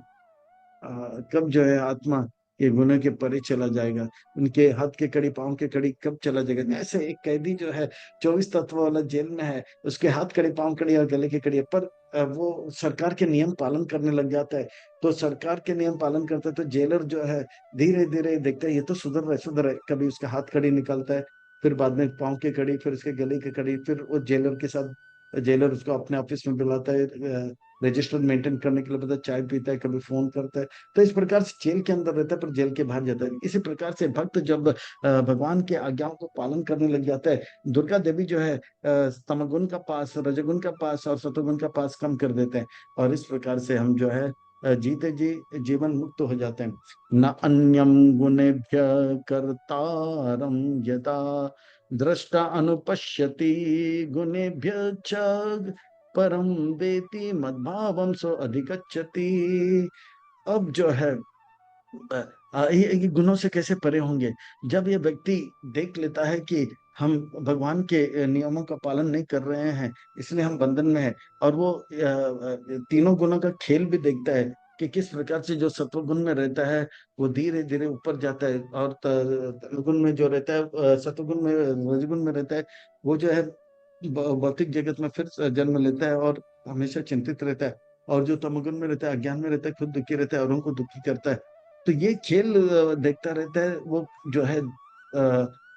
कब जो है आत्मा ये गुनह के परे चला जाएगा? उनके हाथ के कड़ी पांव के कड़ी कब चला जाएगा? ऐसे एक कैदी जो है 24 तत्व वाला जेल में है, उसके हाथ कड़ी पांव कड़ी और गले के कड़ी है, पर वो सरकार के नियम पालन करने लग जाता है। तो सरकार के नियम पालन करता है तो जेलर जो है धीरे धीरे देखता है ये तो सुधर रहा है, कभी उसका हाथ कड़ी निकालता है, फिर बाद में पाँव की कड़ी, फिर उसके गले की कड़ी, फिर वो जेलर के साथ जेलर उसको अपने ऑफिस में बुलाता है, रजिस्टर मेंटेन करने के लिए बताता है, चाय पीता है, कभी फोन करता है। तो इस प्रकार से जेल के अंदर रहता है पर जेल के बाहर जाता है। इसी प्रकार से भक्त जब भगवान के आज्ञाओं को पालन करने लग जाता है, दुर्गा देवी जो है तमगुण का पास, रजगुण का पास और सतोगुण का पास कम कर देते हैं। और इस प्रकार से हम जो है जीते जी जीवन मुक्त हो जाते हैं। न अन्यम गुणेभ्य कर्तारम यदा दृष्टा अनुपश्यति गुणेभ्य च परम वेति मद्भावम सो अधिगच्छति। अब जो है ये गुणों से कैसे परे होंगे? जब ये व्यक्ति देख लेता है कि हम भगवान के नियमों का पालन नहीं कर रहे हैं, इसलिए हम बंधन में हैं। और वो तीनों गुणों का खेल भी देखता है कि किस प्रकार से जो सत्वगुण में रहता है वो धीरे धीरे ऊपर जाता है, और तमोगुण में जो रहता है, सत्वगुण में, रजगुण में रहता है, वो जो है भौतिक जगत में फिर जन्म लेता है और हमेशा चिंतित रहता है। और जो तमोगुण में रहता है, अज्ञान में रहता है, खुद दुखी रहता है, औरों को दुखी करता है। तो ये खेल देखता रहता है, वो जो है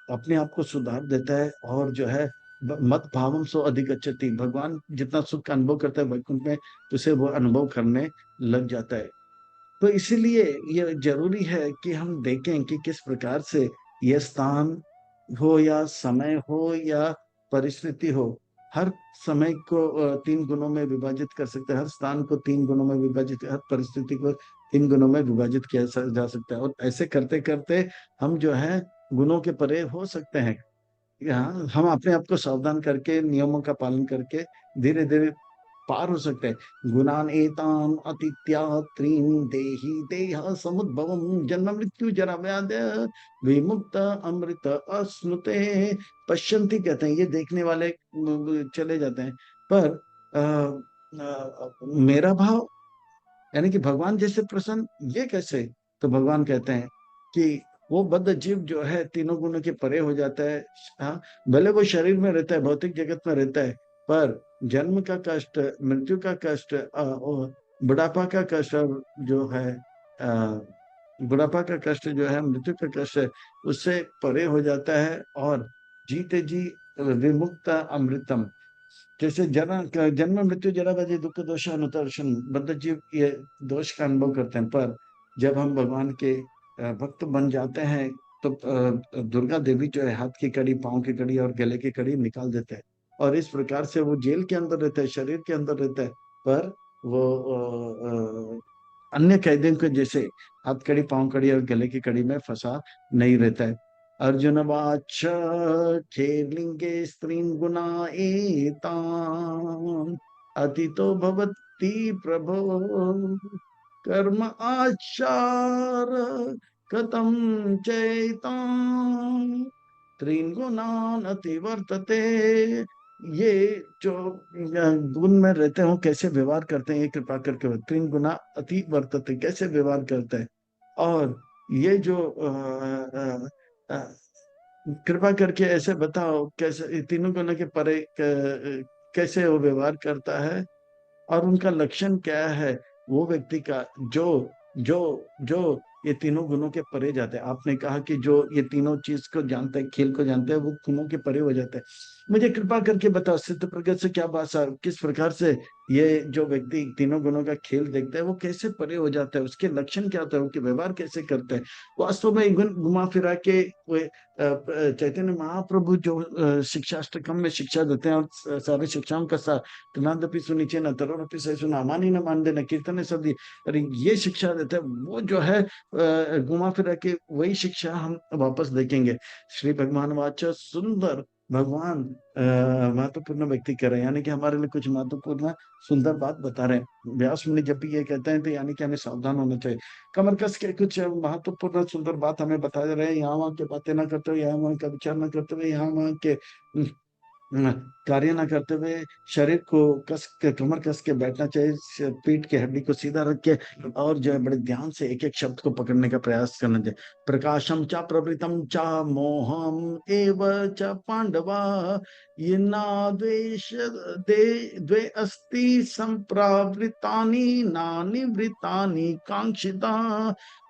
अपने आप को सुधार देता है, और जो है मत भावम सो अधिक अच्छति, भगवान जितना सुख का अनुभव करता है वैकुंठ में, उसे वो अनुभव करने लग जाता है। तो इसीलिए ये जरूरी है कि हम देखें कि किस प्रकार से यह स्थान हो या समय हो या परिस्थिति हो, हर समय को तीन गुणों में विभाजित कर सकते हैं, हर स्थान को तीन गुणों में विभाजित, हर परिस्थिति को तीन गुणों में विभाजित किया जा सकता है। और ऐसे करते करते हम जो है गुणों के परे हो सकते हैं। यहाँ हम अपने आप को सावधान करके, नियमों का पालन करके धीरे धीरे पार हो सकते हैं। गुणान एतान अतीत्या त्रीन देहि देह समुद्भवम जन्म मृत्यु जरा व्याध विमुक्त अमृत अश्नुते पश्यन्ति, कहते हैं ये देखने वाले चले जाते हैं, पर मेरा भाव, यानी कि भगवान जैसे प्रसन्न, ये कैसे? तो भगवान कहते हैं कि वो बद्ध जीव जो है तीनों गुणों के परे हो जाता है। हाँ, भले वो शरीर में रहता है, भौतिक जगत में रहता है, पर जन्म का कष्ट, मृत्यु का कष्ट, और बुढ़ापा का कष्ट, और जो है बुढ़ापा का कष्ट जो है, मृत्यु का कष्ट है, उससे परे हो जाता है, और जीते जी विमुक्त अमृतम। जैसे जन्म जन्म मृत्यु जरा व्याधि दुख दोष अनुदर्शन, बद्ध जीव ये दोष का अनुभव करते हैं, पर जब हम भगवान के भक्त बन जाते हैं तो दुर्गा देवी जो है हाथ की कड़ी, पाँव की कड़ी और गले की कड़ी निकाल देते हैं। और इस प्रकार से वो जेल के अंदर रहता है, शरीर के अंदर रहता है, पर वो अन्य कैदियों के जैसे हाथ कड़ी, पाँव कड़ी और गले की कड़ी में फंसा नहीं रहता है। अर्जुन वाच खेलिंगे स्त्रीन गुना एतान अतितो भवति प्रभो कर्म आचार कथम चैतान त्रीन गुणान अतिवर्तते। ये जो गुण में रहते हो कैसे व्यवहार करते हैं, ये कृपा करके तीन गुना अति वर्तते, कैसे व्यवहार करते हैं। और ये जो कृपा करके ऐसे बताओ कैसे ये तीनों गुणों के परे कैसे वो व्यवहार करता है, और उनका लक्षण क्या है वो व्यक्ति का, जो जो जो ये तीनों गुणों के परे जाते हैं। आपने कहा कि जो ये तीनों चीज को जानते हैं, खेल को जानते हैं, वो गुणों के परे हो जाते हैं। मुझे कृपा करके बताओ सिद्ध प्रगट से क्या बात है, किस प्रकार से ये जो व्यक्ति तीनों गुणों का खेल देखता है वो कैसे परे हो जाता है, उसके लक्षण क्या होता है, उनके व्यवहार कैसे करते हैं। वास्तव में गुण घुमा फिरा के वे चैतन्य महाप्रभु जो शिक्षाष्टकम में शिक्षा देते हैं, और सारी शिक्षाओं का सार, तनादपि सुनिचे न तरोरपि सही सुना अमानी न मान देना कीर्तन सदी, अरे ये शिक्षा देते हैं, वो जो है घुमा फिरा के वही शिक्षा हम वापस देखेंगे। श्री भगवान वाचा सुंदर, भगवान महत्वपूर्ण व्यक्ति कर रहे हैं, यानी कि हमारे लिए कुछ महत्वपूर्ण सुंदर बात बता रहे हैं। व्यास मुनि जब भी ये कहते हैं तो यानी कि हमें सावधान होना चाहिए। कमर कस के कुछ महत्वपूर्ण सुंदर बात हमें बता रहे हैं, यहाँ वहाँ के बातें ना करते हुए, यहाँ वहाँ का विचार ना करते हुए, यहाँ वहाँ के न, कार्य ना करते हुए, शरीर को कस के, कमर कस के बैठना चाहिए, पीठ की हड्डी को सीधा रख के, और जो है बड़े ध्यान से एक एक शब्द को पकड़ने का प्रयास करना चाहिए। प्रकाशम चा प्रवृतम चा मोहम एव च पांडवा ये ना द्वेष द्वे अस्ति संप्रावृतानि ना निवृत्तानि कांक्षिता।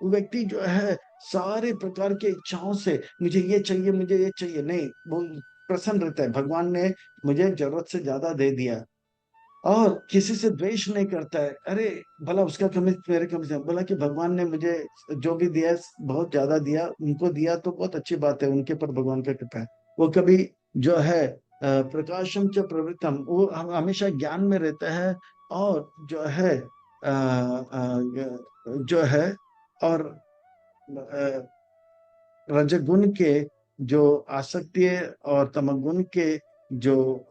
वो व्यक्ति जो है सारे प्रकार के इच्छाओं से, मुझे ये चाहिए, मुझे ये चाहिए, नहीं, वो प्रसन्न रहता है। भगवान ने मुझे जरूरत से ज्यादा दे दिया, और किसी से द्वेष नहीं करता है। अरे भला उसका कमी मेरे कमी से, बोला कि भगवान ने मुझे जो भी दिया है बहुत ज्यादा दिया, उनको दिया तो बहुत अच्छी बात है, उनके पर भगवान का कृपा है। वो कभी जो है प्रकाशम च प्रवृत्तम, वो हमेशा ज्ञान में रहता है, और जो है जो है, और रजगुण के जो आसक्ति है, और तमगुण के जो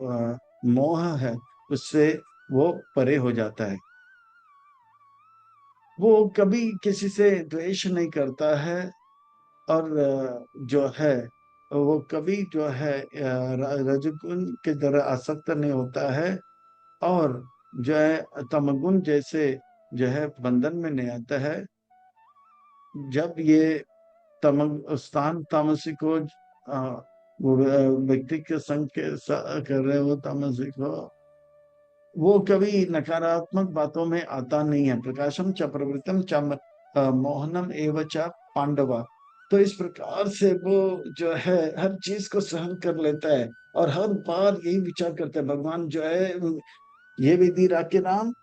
मोह है, उससे वो परे हो जाता है। वो कभी किसी से द्वेष नहीं करता है, और जो है वो कभी जो है रजगुण के तरह आसक्त नहीं होता है, और जो है तमगुण जैसे जो है बंधन में नहीं आता है। जब ये स्थान तामसिक हो, वो व्यक्ति के संग के कर रहे हो तामसिक हो, वो कभी नकारात्मक बातों में आता नहीं है। प्रकाशम च प्रवृत्तम च मोहनम एवं च पांडवा। तो इस प्रकार से वो जो है हर चीज को सहन कर लेता है, और हर बार यही विचार करता है भगवान जो है, ये विधि राके राम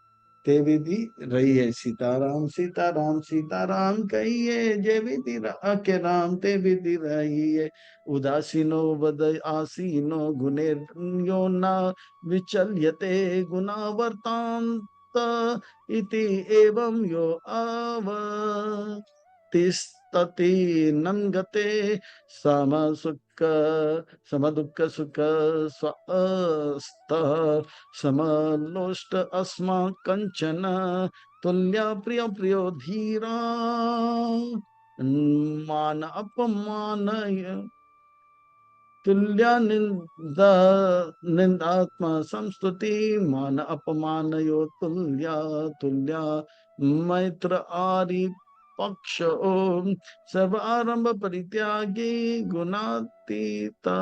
ते विधि रही है, सीताराम सीताराम सीताराम कहिए, जय विधि राके राम ते विधि रही है। उदासीनो वद आसीनो गुणे यो न विचल्यते गुणावर्तांत इति एवं यो तिष्ठति नंगते सम सुख सम दुख सुख स्वस्थ समलोष्ट अस्मा कंचन तुल्य प्रिय प्रियो धीरा मान अपमान तुल्य निंदा निंदात्मा संस्तुति मान अपमान यो तुल्य तुल्य मैत्र आरि पक्ष ओम सर्व आरंभ परित्यागी गुणातीता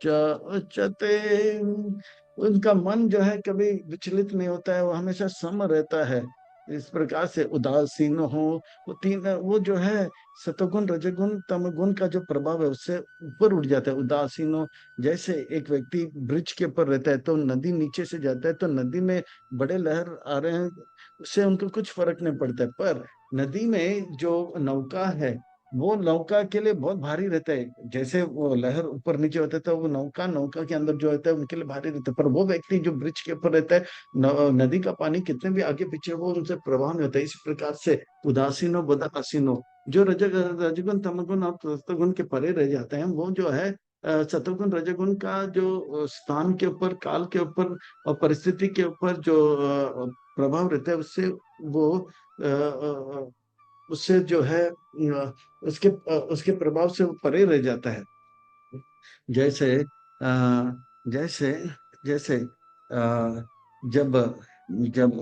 चते। उनका मन जो है कभी विचलित नहीं होता है, वो हमेशा सम रहता है। इस प्रकार से उदासीन हो, वो तीन वो जो है सतोगुण रजोगुण तमोगुण का जो प्रभाव है उससे ऊपर उठ जाता है। उदासीन हो, जैसे एक व्यक्ति ब्रिज के ऊपर रहता है तो नदी नीचे से जाता है तो नदी में बड़े लहर आ रहे हैं, उससे उनको कुछ फर्क नहीं पड़ता है। पर नदी में जो नौका है वो नौका के लिए बहुत भारी रहता है। जैसे वो लहर ऊपर नीचे होता है तो वो नौका नौका के अंदर जो होता है उनके लिए भारी रहता है। पर वो व्यक्ति जो ब्रिज के ऊपर रहता है, नदी का पानी कितने भी आगे पीछे वो उनसे प्रभाव नहीं होता है। इसी प्रकार से उदासीनो बदासीनो, जो रजगुण तमगुण और सत्वगुण के परे रह जाते हैं, वो जो है सत्वगुण रजगुण का जो स्थान के ऊपर, काल के ऊपर और परिस्थिति के ऊपर जो प्रभाव रहता है, उससे जो है उसके प्रभाव से वो परे रह जाता है। जैसे जैसे जैसे जब जब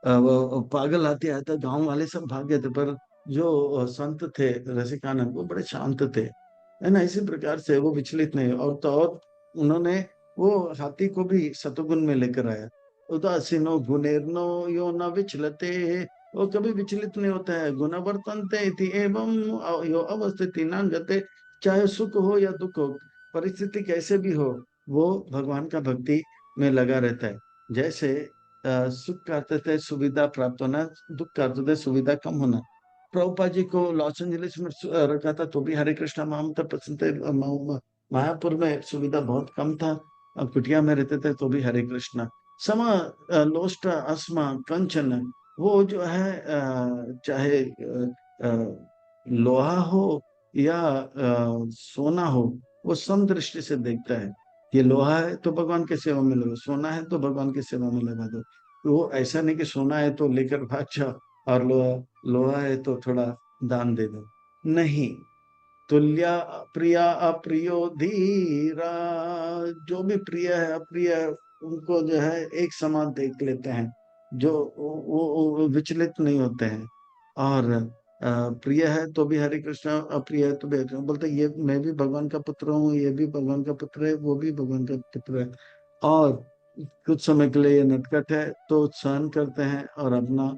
वो पागल हाथी आया था, गांव वाले सब भाग गए थे, पर जो संत थे रसिकानंद वो बड़े शांत थे, है ना। इसी प्रकार से वो विचलित नहीं, और तो और उन्होंने वो हाथी को भी सतुगुण में लेकर आया। उदासीनो गुणेर्नो यो न विचलते, वो कभी विचलित नहीं होता है। गुणवर्तन्ते इति एवं यो अवस्थिति न गते। चाहे सुख हो या दुख हो, परिस्थिति कैसे भी हो, वो भगवान का भक्ति में लगा रहता है। जैसे सुख का अर्थ है सुविधा प्राप्त होना, दुख का अर्थ है सुविधा कम होना। प्रभुपाद जी को लॉस एंजलिस में रखा था तो भी हरे कृष्णा महामंत्र पसंद थे। मायापुर में सुविधा बहुत कम था, कुटिया में रहते थे तो भी हरे कृष्णा। समा लोष्ट अस्मा कंचन, वो जो है चाहे लोहा हो या सोना हो, वो सम दृष्टि से देखता है। ये लोहा है तो भगवान के सेवा में लगा, सोना है तो भगवान के सेवा में लगा दो। तो वो ऐसा नहीं कि सोना है तो लेकर भाग जाओ, और लोहा लोहा है तो थोड़ा दान दे दो। नहीं, तुल्य प्रिया अप्रियो धीरा, जो भी प्रिय है अप्रिय है उनको जो है एक समान देख लेते हैं, जो वो विचलित नहीं होते हैं। और प्रिय है तो भी हरे कृष्ण, अप्रिय है तो भी हरे कृष्ण। बोलते ये मैं भी भगवान का पुत्र हूँ, ये भी भगवान का पुत्र है, वो भी भगवान का पुत्र है। और कुछ समय के लिए ये नटखट है तो सहन करते हैं और अपना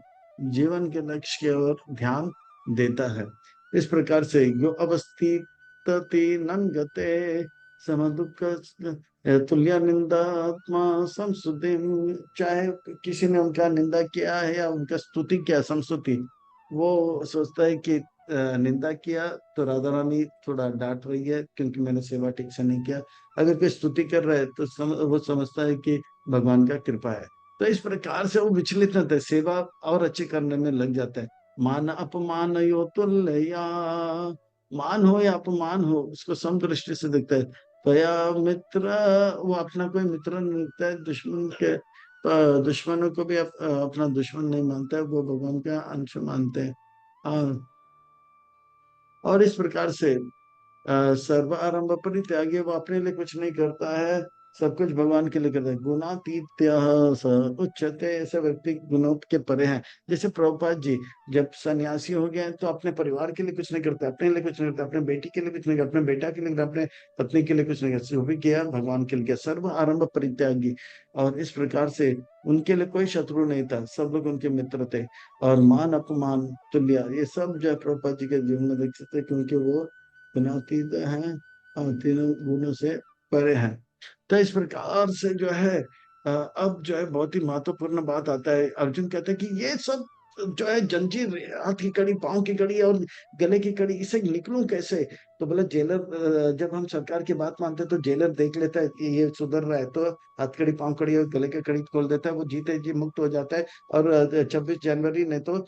जीवन के लक्ष्य की ओर ध्यान देता है। इस प्रकार से यो अवस्थितति नंगते सम दुख तुल्य निंदात्मा संस्तुति। चाहे किसी ने उनका निंदा किया है या उनका स्तुति किया, संस्तुति, वो सोचता है कि निंदा किया तो राधा रानी थोड़ा डांट रही है क्योंकि मैंने सेवा ठीक से नहीं किया। अगर कोई स्तुति कर रहा है तो वो समझता है कि भगवान का कृपा है। तो इस प्रकार से वो विचलित रहता है, सेवा और अच्छे करने में लग जाता है। मान अपमान यो तुल्य, मान हो या अपमान हो उसको सम दृष्टि से देखता है। तया मित्र, वो अपना कोई मित्र नहीं देखता है, दुश्मन के दुश्मनों को भी अपना दुश्मन नहीं मानता है, वो भगवान का अंश मानते हैं। और इस प्रकार से सर्व आरंभ परित्यागी, वो अपने लिए कुछ नहीं करता है, सब कुछ भगवान के लिए करते हैं। गुणातीत्य स उच्चते, ऐसे व्यक्ति गुणों के परे हैं। जैसे प्रभुपाद जी जब सन्यासी हो गए तो अपने परिवार के लिए कुछ नहीं करते, अपने लिए कुछ नहीं करते, अपने बेटी के लिए कुछ नहीं करते, अपने बेटा के लिए करते, अपने पत्नी के लिए कुछ नहीं करते, जो भी किया भगवान के लिए किया, सर्व आरंभ परित्यागी। और इस प्रकार से उनके लिए कोई शत्रु नहीं था, सब लोग उनके मित्र थे। और मान अपमान तुल्य, ये सब जो है प्रभुपाद जी के जीवन में देख सकते हैं, क्योंकि वो गुणातीत हैं और तीनों गुणों से परे हैं। तो इस प्रकार से जो है अब जो है बहुत ही महत्वपूर्ण बात आता है। अर्जुन कहते हैं कि ये सब जो है जंजीर, हाथ की कड़ी, पांव की कड़ी और गले की कड़ी, इसे निकलूं कैसे? तो बोले जेलर, जब हम सरकार की बात मानते हैं तो जेलर देख लेता है कि ये सुधर रहा है तो हाथ कड़ी, पांव कड़ी और गले की कड़ी खोल देता है, वो जीते जी मुक्त हो जाता है। और 26 जनवरी ने तो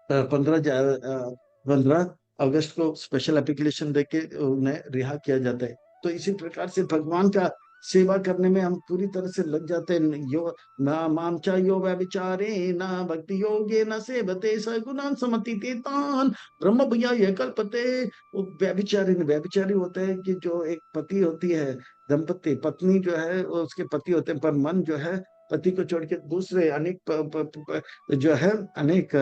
15 अगस्त को स्पेशल एप्लीकेशन देके उन्हें रिहा किया जाता है। तो इसी प्रकार से भगवान का सेवा करने में हम पूरी तरह से लग जाते हैं। यो ना माम चा यो व्यभिचारे ना भक्ति योगे न सेवते सगुणान समतीतेतान ब्रह्म भैया ये कल्पते। वो व्यभिचारी नहीं, व्यभिचारी होता है कि जो एक पति होती है, दंपति पत्नी जो है वो उसके पति होते हैं, पर मन जो है पति को छोड़ के दूसरे अनेक जो है अनेक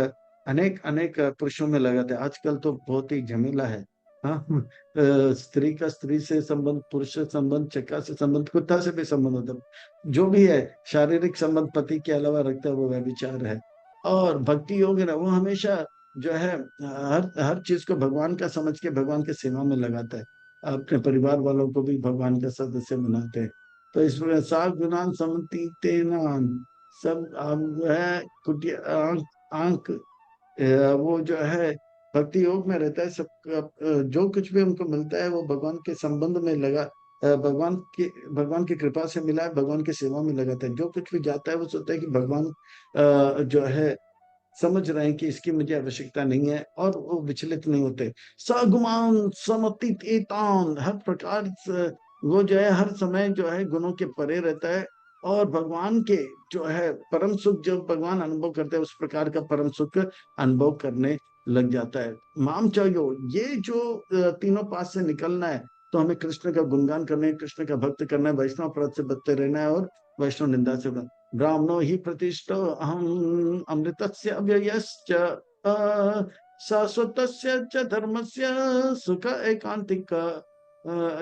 अनेक अनेक पुरुषों में लगाते हैं। आजकल तो बहुत ही झमेला है। हाँ, स्त्री का स्त्री से संबंध, पुरुष से संबंध, चक्का से संबंध, कुत्ता से भी संबंध होता है। जो भी है शारीरिक संबंध पति के अलावा रखता है वो व्यभिचार है। और भक्ति योग है ना, वो हमेशा जो है हर हर चीज को भगवान का समझ के भगवान के सेवा में लगाता है। अपने परिवार वालों को भी भगवान का सदस्य बनाते हैं। तो इसमें सात गुणान समती तेना, सब है कुटिया आंख, वो जो है भक्ति योग में रहता है। सब जो कुछ भी उनको मिलता है वो भगवान के संबंध में लगा, भगवान की कृपा से मिला है, भगवान की सेवा में लगाता है। जो कुछ भी जाता है वो सोचता है कि भगवान जो है समझ रहे हैं कि इसकी मुझे आवश्यकता नहीं है, और वो विचलित नहीं होते। सगुमान समतीत एतान, हर प्रकार से वो जो है हर समय जो है गुणों के परे रहता है। और भगवान के जो है परम सुख जो भगवान अनुभव करते हैं उस प्रकार का परम सुख अनुभव करने लग जाता है। माम चाहिए, ये जो तीनों पास से निकलना है तो हमें कृष्ण का गुणगान करना है, कृष्ण का भक्त करना है, वैष्णव अपराध से बचते रहना है, और वैष्णव निंदा से ब्राह्मणो ही प्रतिष्ठो अहम अमृतस्य अव्ययश्च शाश्वतस्य च धर्मस्य सुख एकांतिक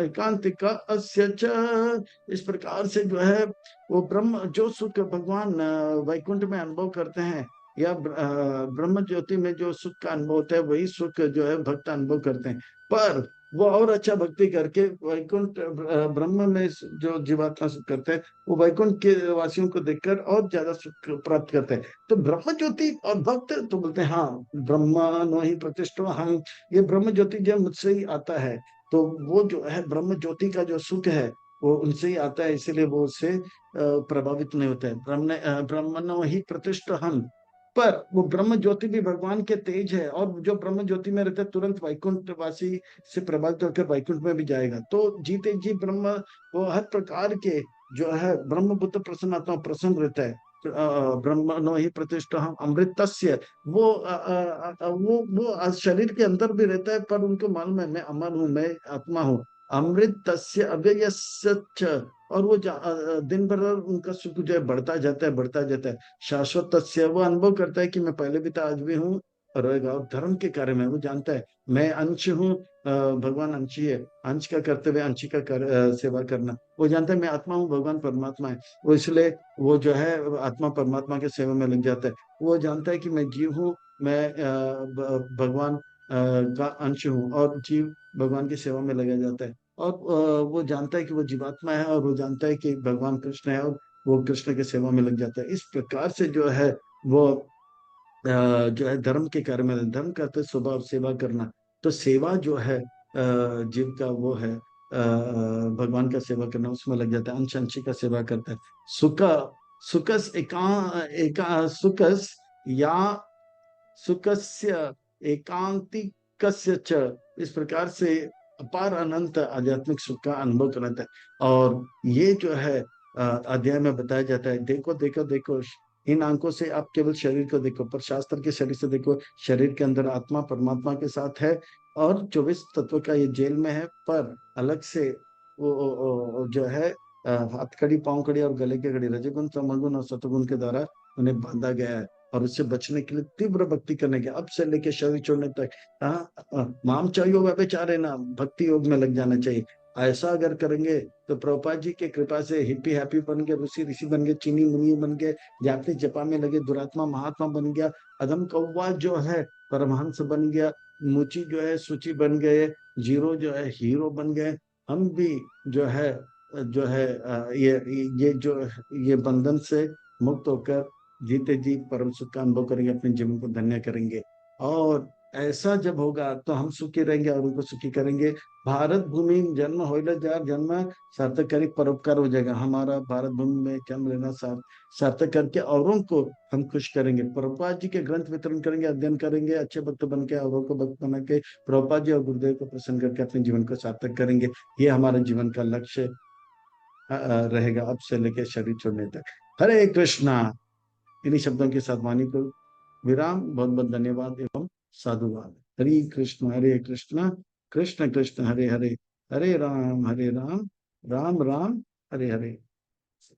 एकांतिक अस्य च। इस प्रकार से जो है वो ब्रह्म जो सुख भगवान वैकुंठ में अनुभव करते हैं, या ब्रह्म ज्योति में जो सुख का अनुभव होता है वही सुख जो है भक्त अनुभव करते हैं। पर वो और अच्छा भक्ति करके वैकुंठ ब्रह्म में जो जीवात्मा सुख करते हैं वो वैकुंठ के वासियों को देखकर और ज्यादा सुख प्राप्त करते हैं। तो ब्रह्म ज्योति और भक्त तो बोलते हैं हाँ ब्रह्मणो ही प्रतिष्ठो हम, ये ब्रह्म ज्योति जब मुझसे ही आता है तो वो जो है ब्रह्म ज्योति का जो सुख है वो उनसे ही आता है, इसीलिए वो उससे प्रभावित नहीं होता है। ब्रह्मणो ही प्रतिष्ठो हम, पर वो ब्रह्म ज्योति भी भगवान के तेज है, और जो ब्रह्म ज्योति में रहता है तुरंत वैकुंठ वासी से प्रभावित होकर वैकुंठ में भी जाएगा। तो जीते जी ब्रह्म वो हर प्रकार के जो है ब्रह्म बुद्ध प्रसन्न आत्मा प्रसन्न रहता है। ब्रह्मणो ही प्रतिष्ठा हम अमृतस्य, वो शरीर के अंदर भी रहता है, पर उनको मालूम है मैं अमर हूँ, मैं आत्मा हूँ। अमृतस्य अव्ययस्य, और वो दिन भर उनका सुख जो है बढ़ता जाता है, बढ़ता जाता है। शाश्वत तस्य, वो अनुभव करता है कि मैं पहले भी था आज भी हूँ और रहेगा। और धर्म के कार्य में वो जानता है मैं अंश हूँ, भगवान अंशी है, अंश का करते हुए अंशी का सेवा करना। वो जानता है मैं आत्मा हूँ, भगवान परमात्मा है, वो इसलिए वो जो है आत्मा परमात्मा के सेवा में लग जाता है। वो जानता है कि मैं जीव हूँ, मैं भगवान का अंश हूँ, और जीव भगवान की सेवा में लगा जाता है। और वो जानता है कि वो जीवात्मा है, और वो जानता है कि भगवान कृष्ण है, और वो कृष्ण की सेवा में लग जाता है। इस प्रकार से जो है वो जो है धर्म के कार्य में, धर्म का अर्थ है स्वभाव सेवा करना। तो सेवा जो है जीव का वो है भगवान का सेवा करना, उसमें लग जाता है, अंश अंशी का सेवा करता है। सुख सुखस एका सुखस या सुखस्य एकांतिकस्य च, इस प्रकार से अपार अनंत आध्यात्मिक सुख का अनुभव कराता है। और ये जो है अध्याय में बताया जाता है, देखो देखो देखो, इन आंखों से आप केवल शरीर को देखो, पर शास्त्र के शरीर से देखो, शरीर के अंदर आत्मा परमात्मा के साथ है, और 24 तत्व का ये जेल में है, पर अलग से जो है हथकड़ी, पाँव कड़ी और गले की कड़ी, रजोगुण, तमोगुण और सतोगुण के द्वारा उन्हें बांधा गया है। और उससे बचने के लिए तीव्र भक्ति करने के, अब से लेके शरीर छोड़ने तक, मामचा योग व्यभिचार है ना, भक्ति योग में लग जाना चाहिए। ऐसा अगर करेंगे तो प्रभुपाद जी की कृपा से हिप्पी हैप्पी बन गए, ऋषि ऋषि बन गए, चीनी मुनि बन गए, जापनी जपा में लगे दुरात्मा महात्मा बन गया, अदम कौवा जो है परमहंस बन गया, मुची जो है सूची बन गए, जीरो जो है हीरो बन गए। हम भी जो है ये बंधन से मुक्त होकर जीते जी परम सुख का अनुभव करेंगे, अपने जीवन को धन्य करेंगे। और ऐसा जब होगा तो हम सुखी रहेंगे और उनको सुखी करेंगे। भारत भूमि में जन्म होइला जार जन्म सार्थक करी, परोपकार हो जाएगा। हमारा भारत भूमि में जन्म लेना सार्थक करके औरों को हम खुश करेंगे। प्रभुपाद जी के ग्रंथ वितरण करेंगे, अध्ययन करेंगे, अच्छे भक्त बन के औरों को भक्त बना के प्रभुपाद जी और गुरुदेव को प्रसन्न करके अपने जीवन को सार्थक करेंगे। ये हमारे जीवन का लक्ष्य रहेगा, अब से लेकर शरीर छोड़ने तक। हरे कृष्णा। इन्हीं शब्दों के साथ वाणी को विराम। बहुत बहुत धन्यवाद एवं साधुवाद। हरे कृष्णा, कृष्ण कृष्ण हरे हरे, हरे राम राम राम, हरे हरे।